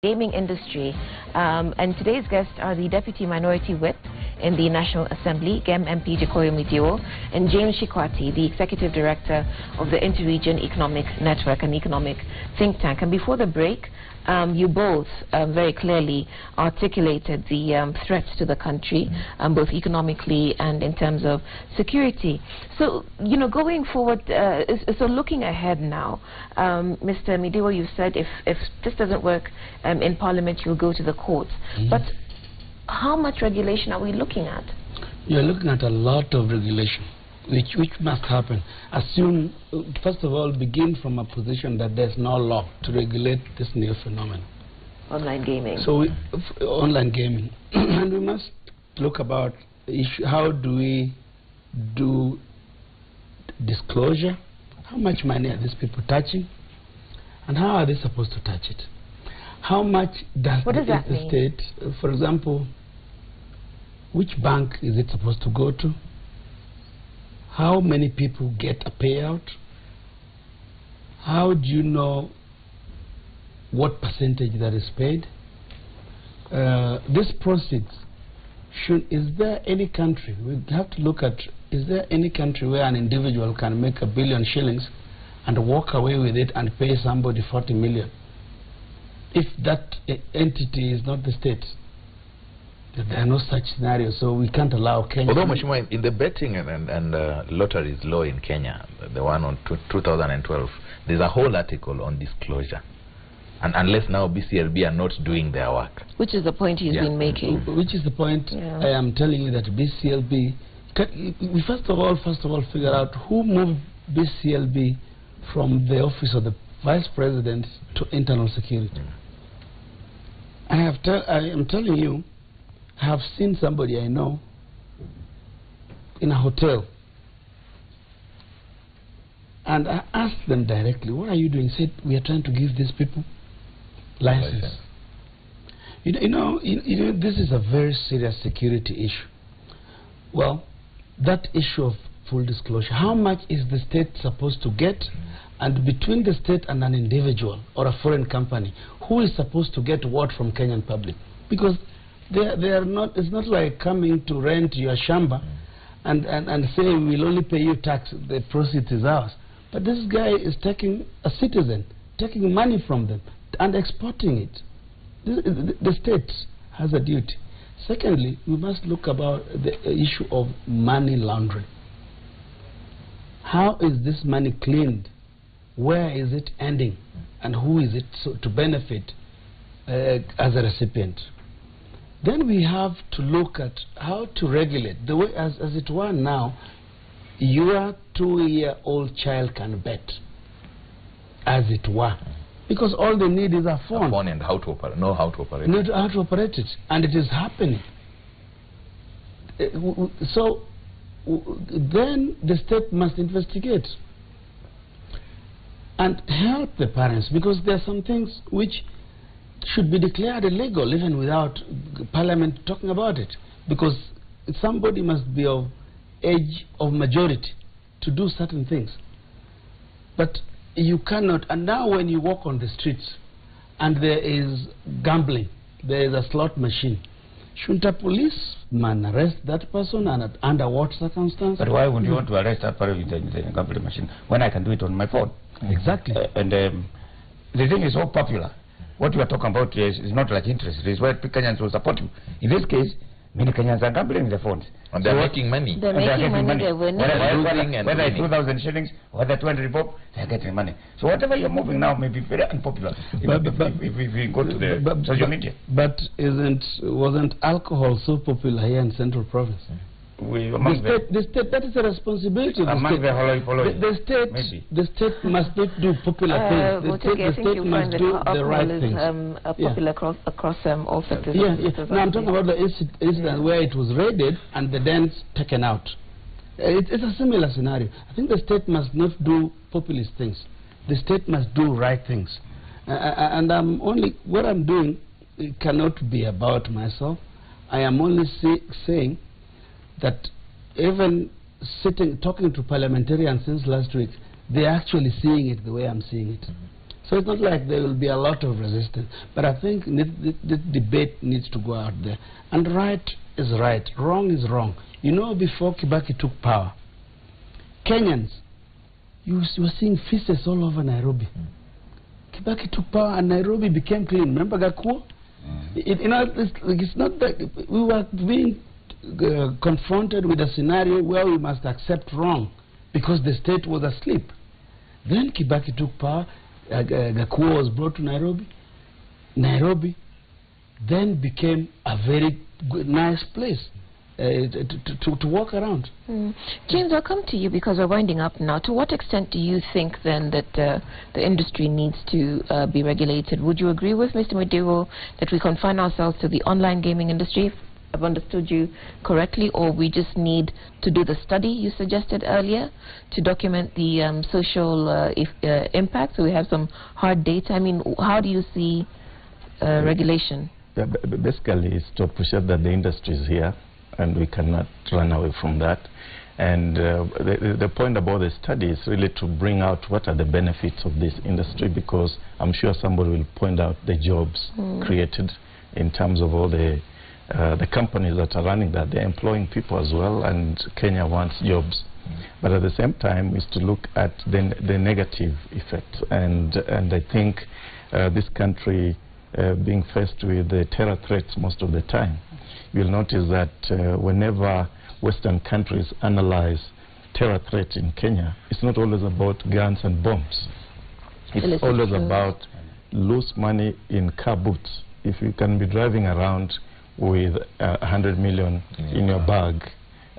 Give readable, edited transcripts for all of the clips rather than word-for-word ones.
gaming industry, and today's guests are the Deputy Minority Whip in the National Assembly, GEM MP Jikoyo Midiwo, and James Shikwati, the Executive Director of the Interregion Economic Network, an economic think tank. And before the break, you both very clearly articulated the threats to the country, both economically and in terms of security. So, you know, going forward, so looking ahead now, Mr. Midiwo, you said if this doesn't work in Parliament, you'll go to the courts. But how much regulation are we looking at? You're looking at a lot of regulation, which must happen. Assume, first of all, begin from a position that there's no law to regulate this new phenomenon. Online gaming. So, online gaming. And we must look about how do we do disclosure, how much money are these people touching, and how are they supposed to touch it? How much does the state, for example, which bank is it supposed to go to? How many people get a payout? How do you know what percentage that is paid? This proceeds, is there any country, we have to look at, is there any country where an individual can make $1 billion shillings and walk away with it and pay somebody 40 million? If that entity is not the state, there are no such scenarios, so we can't allow Kenya. Although, Mheshimiwa, in the betting and lotteries law in Kenya, the one on 2012, there's a whole article on disclosure. And unless now BCLB are not doing their work. Which is the point he's been making. Which is the point I am telling you, that BCLB, we first of all figure out who moved BCLB from the office of the Vice President to internal security. I am telling you, I have seen somebody I know in a hotel, and I asked them directly, what are you doing? He said, we are trying to give these people license. You know, this is a very serious security issue. Well, that issue of full disclosure, how much is the state supposed to get? And between the state and an individual or a foreign company, who is supposed to get what from Kenyan public? Because they are not, it's not like coming to rent your shamba and say we'll only pay you tax, the proceeds is ours. But this guy is taking a citizen, taking money from them and exporting it. The state has a duty. Secondly, we must look about the issue of money laundering. How is this money cleaned? Where is it ending? And who is it to benefit as a recipient? Then we have to look at how to regulate. The way, as it were now, your 2-year-old child can bet, as it were. Because all they need is a phone. A phone and how to operate, know how to operate it. Know how to operate it. And it is happening. So then the state must investigate and help the parents, because there are some things which should be declared illegal even without Parliament talking about it, because somebody must be of age of majority to do certain things. But you cannot, and now when you walk on the streets and there is gambling, there is a slot machine, shouldn't a policeman arrest that person, and under what circumstance? But why would you want to arrest that person with a gambling machine when I can do it on my phone? Exactly. And the thing is so popular. What you are talking about is not like interest. It is where Kenyans will support you. In this case, many Kenyans are gambling with their phones. And they're making money. They're making money, they're winning. Whether it's 2,000 shillings, whether 200 bob, they're getting money. So whatever you're moving now may be very unpopular if we go to the social media. But wasn't alcohol so popular here in Central Province? The state, that is a responsibility of the state must not do popular things. The state must do the right things. Popular across all sectors. Now I'm talking about the incident where it was raided and the dens taken out. It's a similar scenario. I think the state must not do populist things. The state must do right things. And what I'm doing, it cannot be about myself. I am only saying that even talking to parliamentarians since last week, they're actually seeing it the way I'm seeing it. So it's not like there will be a lot of resistance. But I think this debate needs to go out there. And right is right, wrong is wrong. You know, before Kibaki took power, Kenyans, you were seeing feces all over Nairobi. Kibaki took power and Nairobi became clean. Remember Gakuo? It's not that we were being confronted with a scenario where we must accept wrong because the state was asleep. Then Kibaki took power, Gakuo was brought to Nairobi. Nairobi then became a very good, nice place to walk around. James, I'll come to you because we're winding up now. To what extent do you think then that the industry needs to be regulated? Would you agree with Mr. Mudiwo that we confine ourselves to the online gaming industry, if I've understood you correctly, or we just need to do the study you suggested earlier to document the social impact, so we have some hard data? I mean, how do you see regulation? Yeah, basically, it's to appreciate that the industry is here and we cannot run away from that. And the point about the study is really to bring out what are the benefits of this industry, because I'm sure somebody will point out the jobs created in terms of all the companies that are running that. They're employing people as well, and Kenya wants jobs. But at the same time is to look at the negative effects. And I think this country being faced with the terror threats most of the time, you'll notice that whenever Western countries analyze terror threats in Kenya, it's not always about guns and bombs. It's always about loose money in car boots. If you can be driving around with 100 million in your bag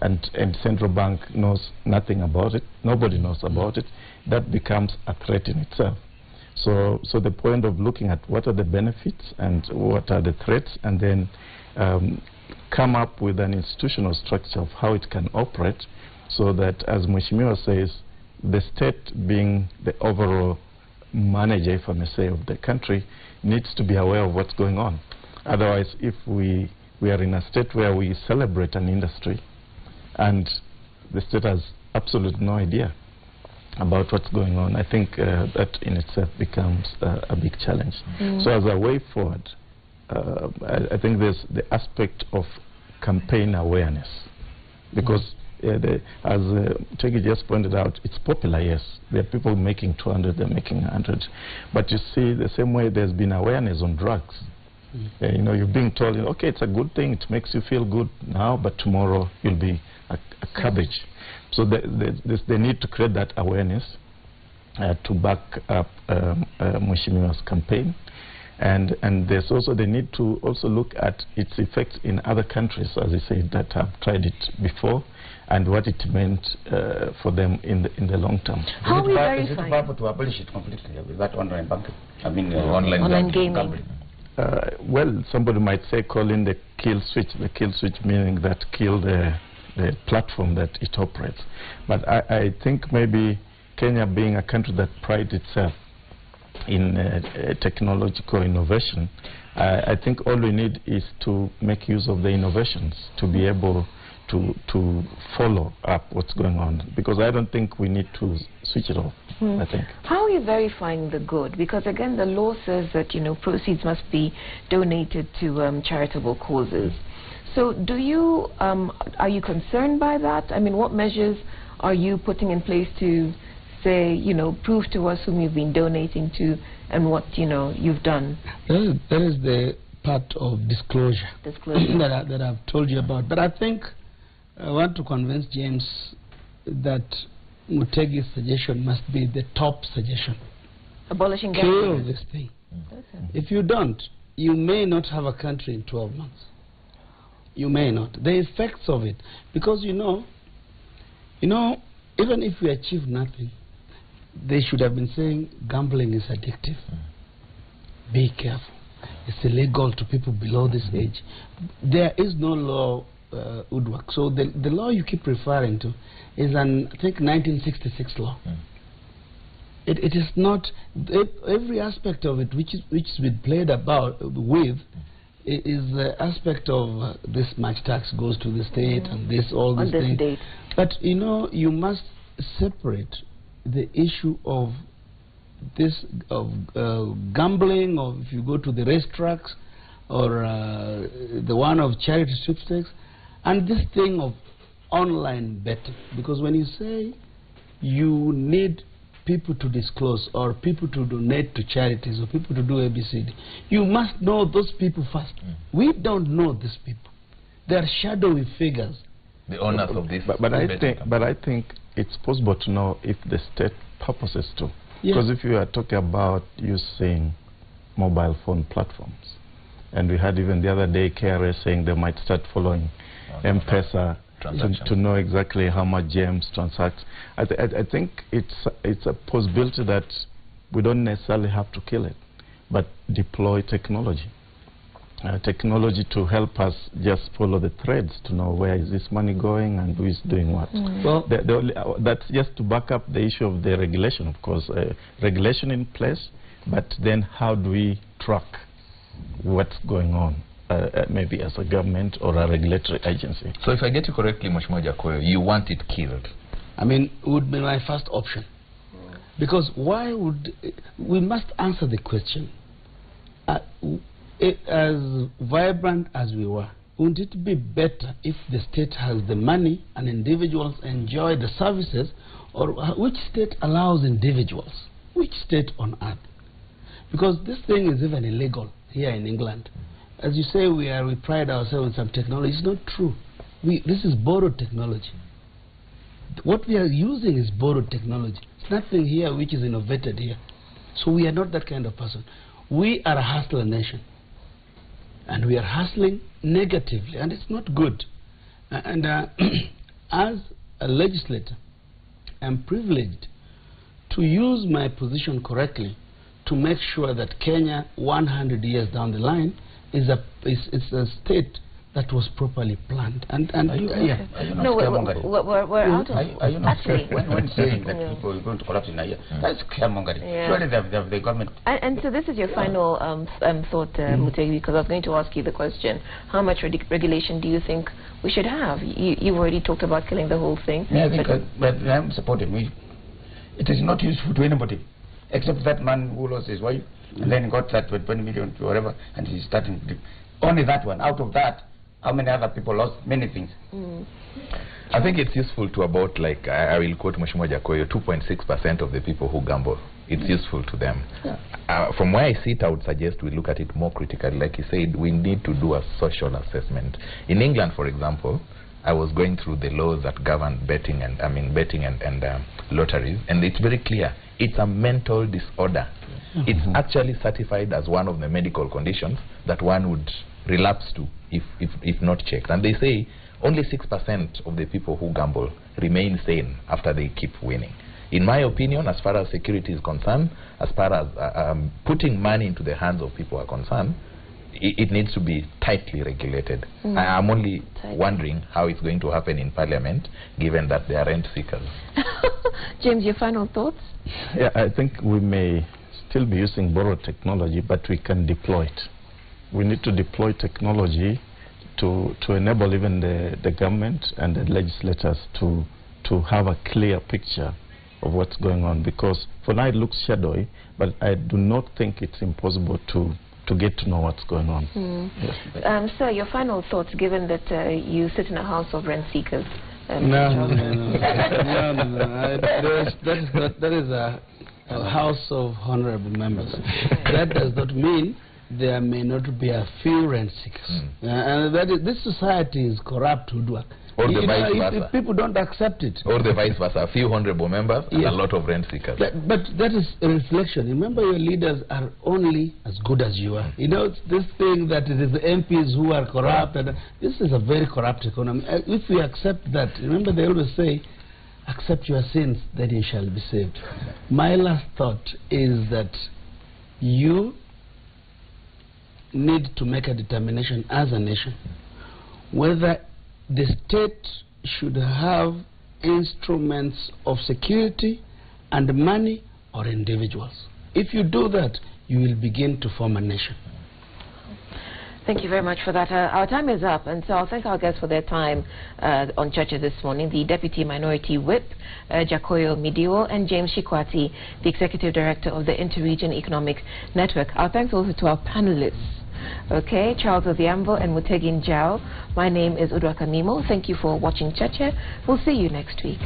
and central bank knows nothing about it, nobody knows about it, that becomes a threat in itself. So the point of looking at what are the benefits and what are the threats, and then come up with an institutional structure of how it can operate, so that, as Mheshimiwa says, the state, being the overall manager, if I may say, of the country, needs to be aware of what's going on. Otherwise, if we are in a state where we celebrate an industry and the state has absolutely no idea about what's going on, I think that in itself becomes a big challenge. So as a way forward, I think there's the aspect of campaign awareness, because as Cheche just pointed out, it's popular, yes. There are people making 200, they're making 100. But you see, the same way there's been awareness on drugs. You know, you're being told, okay, it's a good thing, it makes you feel good now, but tomorrow you'll be a cabbage. So they need to create that awareness to back up Mheshimiwa's campaign. And there's also the need to also look at its effects in other countries, as I said, that have tried it before, and what it meant for them in the long term. How we verify? Is it possible to abolish it completely with that online banking? I mean, online gaming. Well, somebody might say call in the kill switch. The kill switch meaning that kill the platform that it operates. But I think maybe Kenya, being a country that prides itself in technological innovation, I think all we need is to make use of the innovations to be able to follow up what's going on, because I don't think we need to switch it off. I think. How are you verifying the good? Because again, the law says that, you know, proceeds must be donated to charitable causes. So do you are you concerned by that? I mean, what measures are you putting in place to say, you know, prove to us whom you've been donating to and what, you know, you've done? That is the part of disclosure. that I've told you about. But I think I want to convince James that Mutegi's suggestion must be the top suggestion. Abolishing kill this thing. If you don't, you may not have a country in 12 months. You may not. The effects of it, because you know, even if we achieve nothing, they should have been saying gambling is addictive. Be careful. It's illegal to people below this age. There is no law would work. So the law you keep referring to is an, I think, 1966 law. It is not every aspect of it which is been played about with is the aspect of this much tax goes to the state and this all this thing. But you know, you must separate the issue of this gambling, or if you go to the racetracks, or the one of charity sweepstakes, and this thing of online betting. Because when you say you need people to disclose, or people to donate to charities, or people to do ABCD, you must know those people first. We don't know these people. They are shadowy figures. The owners of this. But I think it's possible to know if the state purposes to. Because if you are talking about using mobile phone platforms, and we had even the other day KRA saying they might start following M-Pesa to know exactly how much James transacts. I think it's a possibility that we don't necessarily have to kill it, but deploy technology. Technology to help us just follow the threads to know where is this money going and who is doing what. Well, that's just to back up the issue of the regulation, of course. Regulation in place, but then how do we track what's going on, maybe as a government or a regulatory agency? So if I get you correctly, Mheshimiwa Jakoyo, you want it killed? I mean, it would be my first option. Because why would... we must answer the question. As vibrant as we were, wouldn't it be better if the state has the money and individuals enjoy the services? Or which state allows individuals? Which state on earth? Because this thing is even illegal here in England. As you say, we pride ourselves in some technology. It's not true. This is borrowed technology. What we are using is borrowed technology. It's nothing here which is innovated here. So we are not that kind of person. We are a hustler nation. And we are hustling negatively, and it's not good. And as a legislator, I'm privileged to use my position correctly to make sure that Kenya, 100 years down the line, is a state that was properly planned. And are you no, we're out of... Are you not when saying that people are going to collapse in a year? That's scaremongering. Surely the government... And so this is your final thought, Mutegi, because I was going to ask you the question, how much regulation do you think we should have? You've already talked about killing the whole thing. Yeah, I think but I'm supporting. It is not useful to anybody, except that man who lost his wife, and then got that with 20 million to whatever, and he's starting... Only that one. Out of that, how many other people lost many things? I think it's useful to about, like, I will quote Mheshimiwa Jakoyo, 2.6% of the people who gamble. It's useful to them. From where I sit, I would suggest we look at it more critically. Like you said, we need to do a social assessment. In England, for example, I was going through the laws that govern betting and lotteries, and it's very clear. It's a mental disorder. It's actually certified as one of the medical conditions that one would relapse to if not checked. And they say only 6% of the people who gamble remain sane after they keep winning. In my opinion, as far as security is concerned, as far as putting money into the hands of people are concerned, it needs to be tightly regulated. I'm only wondering how it's going to happen in Parliament, given that they are rent seekers. James, your final thoughts? Yeah, I think we may still be using borrowed technology, but we can deploy it. We need to deploy technology to enable even the government and the legislators to have a clear picture of what's going on, because for now it looks shadowy, but I do not think it's impossible to get to know what's going on. Yes. Sir, your final thoughts, given that you sit in a house of rent seekers? No. That is a house of honorable members. That does not mean there may not be a few rent seekers. And this society is corrupt, Udwa. Or the vice versa. If people don't accept it. Or the vice versa, a few honorable members and a lot of rent seekers. But that is a reflection. Remember, your leaders are only as good as you are. You know, it's this thing that it is the MPs who are corrupt. And this is a very corrupt economy. If we accept that, remember they always say, accept your sins, then you shall be saved. My last thought is that you need to make a determination as a nation whether the state should have instruments of security and money or individuals. If you do that, you will begin to form a nation. Thank you very much for that. Our time is up, and so I'll thank our guests for their time on Cheche this morning. The Deputy Minority Whip, Jakoyo Midiwo, and James Shikwati, the Executive Director of the Interregion Economic Network. Our thanks also to our panelists. Okay, Charles Odhiambo and Mutegin Jao. My name is Udwaka Mimo. Thank you for watching Cheche. We'll see you next week.